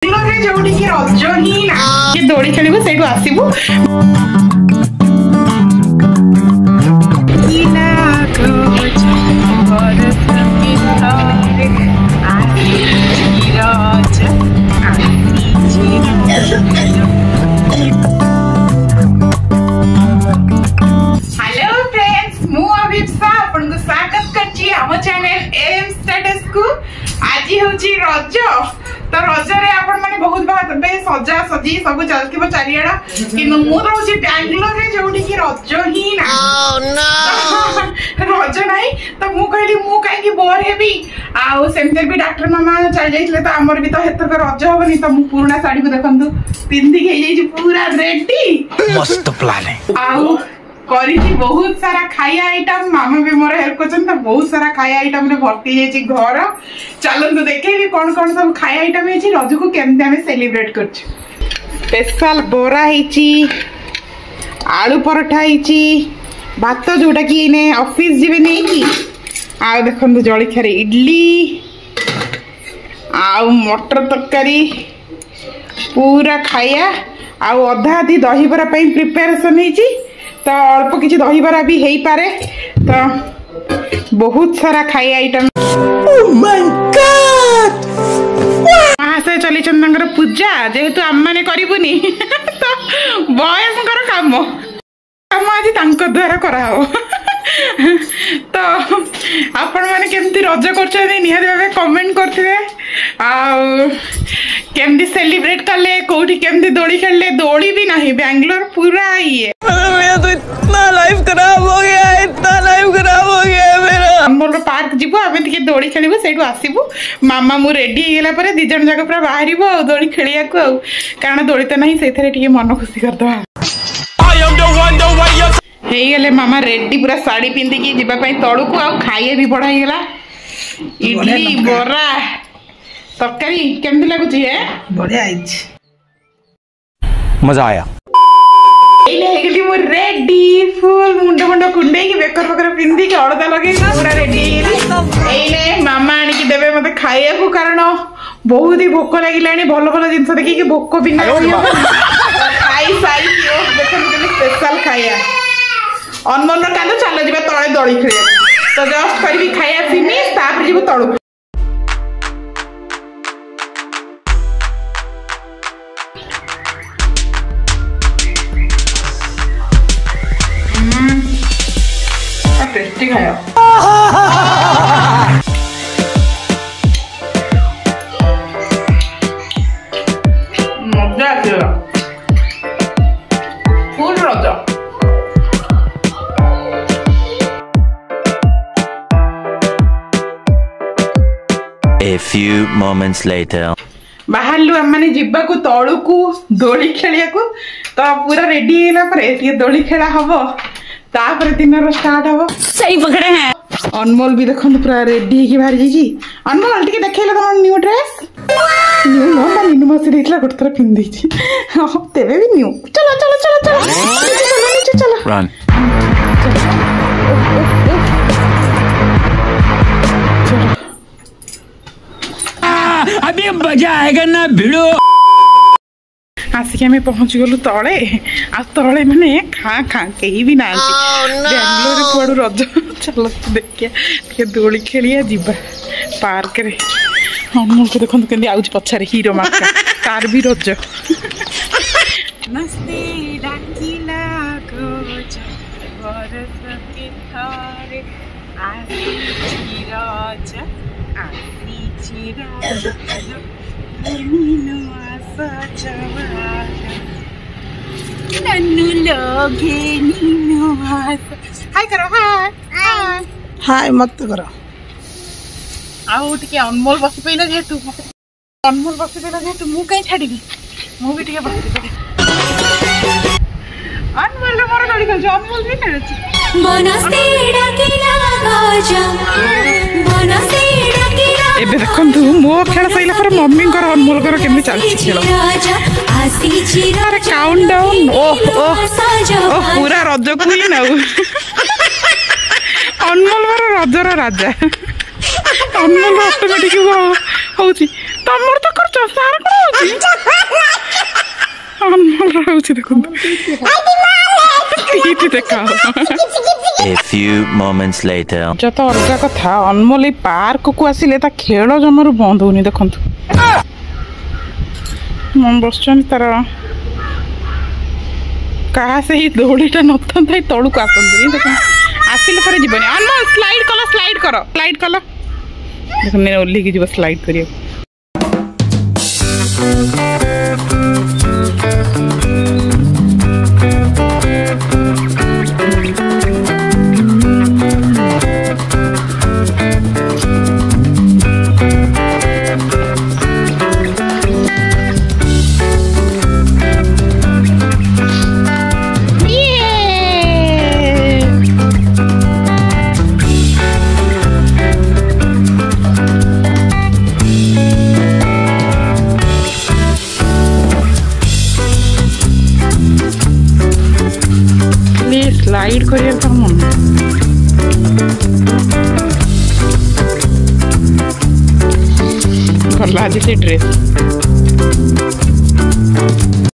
जोड़ी की रज ही ना दोड़ी खेलू से आसबू रज तो रजरे आपण माने बहुत बात बे सजा सजी सब चलथिबो चारियाडा कि मु रहउची बेंगलोर रे जोडी की रज ही ना रज नाही तो मु कहली मु काई की बोर हेबी आ सेमते भी डॉक्टर मामा चल जाइले तो हमर भी तो हेतर रज होबनी तो मु पुराना साड़ी को देखंतु पिंदी के जाई पूरा रेडी मस्त प्लान है आ करी बहुत सारा खाया आइटम मामा भी मोर हेल्प करछन त बहुत सारा खाया आइटम रे भर्ती जाई घर चलंतु देखेबी कोन कोन सब खाया आइटम है रज को केमते हमें सेलिब्रेट करछ स्पेशल बोरा हिची आलू पराठा हिची भात जोटा कि ने ऑफिस जीवे नहीं की आ देखंतु जळिखा रे इडली आ मटर तरकारी पूरा खाया आ अधा आधी दही बरा पई प्रिपरेशन हिची तो अल्प किसी दही बरा भी हेई पारे तो बहुत सारा खाई आइटम महाशय चली चंदर पूजा जेहेतु आम मैंने करूनी तो बयसर काम आज द्वारा कराओ तो आपण मैंने केमती रज कर निहाती भाव कमेंट करते केमती सेलिब्रेट कले कोठी केमती दोड़ी खेलले दोड़ी भी नहीं बेंगलोर पूरा ये मेरा तो इतना लाइफ खराब हो गया है इतना लाइफ खराब हो गया है मेरा मोर पार्क जीवो आमे तिके दोड़ी खेलिबो सेठु आसीबो मामा मु रेडी हेला परे दी जन जगह पूरा बाहरिबो आ दोड़ी खेलिया को कारण दोड़ी तो नहीं सेथरे टिके मन खुशी कर दवा हे गेले मामा रेडी पूरा साड़ी पिंदी की जीवा पई तळु को आ खाइए भी बढ़ा गेला इडली बोरा तरकारी केमती लागुची है बढ़िया आइछ मजा आया हेगली मो रेडी फुल मुंड मुंड कुंडे की बेकर बकर पिंदी के अड़दा लगे पूरा रेडी एइले मामा आनी की देबे मते खाइए को कारण बहुत ही भोक लागिलानी भलो भलो जिंस देखि कि भोक बिना खाई साई कियो देखन के स्पेशल खाया अनमन कालो चलो जिबे तळे दळी खेले तो जस्ट करबी खाया फिनिश तापर जिबो तळु टेस्टी खाया मजा आया फुल रज A few moments later बाहरलु आमने जीवा को तळु को दोली खेलिया को तो पूरा रेडी हैला पर ये दोली खेला हबो तापर दिन स्टार्ट हबो सही पकड़े हैं अनमोल भी देखो पूरा रेडी की बाहर जी अनमोल टिके देखैला तम न्यू ड्रेस न्यू नो नीनु मसे देखला गोटतर पिंदी छी तेबे भी न्यू चलो चलो चलो चलो नीचे चलो run अभी मजा आएगा ना भिड़ो आसिक आम पहुंच गलु तले आ तले माने खा खा कहीं भी ना बेंगलोर कुआड़ू रज चलो देखिया दोली खेलिया जीवा पार्क रे अनमोल को देखो केंदी आउच पछारे हीरो मार्का तार भी रज नस्ते डाकिला गोज बरस के थारे आसी रज आसी चिराज नीनो आसा नन्नू लोगे नीनो आसा हाय करो हाय हाय हाय मत करो आउ टिके अनमोल बसी पइला जेतु अनमोल बसी पइला जेतु मु कहीं छाडीबी मु भी टिके बसी पइला अनमोल मोर गाड़ी कर जो अनमोल भी कर बनस्ते डाकिला गजा बनस्ते डाकिला एबे देखंतु मो खेल सइला पर मम्मी कर अनमोल कर केमि चलछि खेल अरे काउंट डाउन ओह पूरा रज को ही ना अनमोल मार रजर राजा अनमोल ऑटोमेटिक होउछि ତମର ତ କରୁଛ ସାର କଣ ହଉଛି ଅନମୋଲ ରହୁଛି ଦେଖନ୍ତୁ ଏଇଠି ଦେଖାଅ A few moments later. ଯତ ଅଲଗା କଥା ଅନମୋଲ ଏଇ ପାର୍କକୁ ଆସିଲେ ତା ଖେଳ ଜମାରୁ ବନ୍ଦ ହଉନି ଦେଖନ୍ତୁ ବସୁଛନ୍ତି ତାର କାହା ସେଇ ଦୌଡ଼ିଟା ନଥାନ୍ତା ଏଇ ତଳକୁ ଆସନ୍ତିନି ଦେଖନ୍ତୁ ଆସିଲେ ପରେ ଯିବନି ଅନମୋଲ ସ୍ଲାଇଡ୍ କର ଦେଖନ୍ତୁ ଓହ୍ଲେଇକି ଯିବ ସ୍ଲାଇଡ୍ କରିବାକୁ स्लाइड करियर का मन भला आज से ड्रेस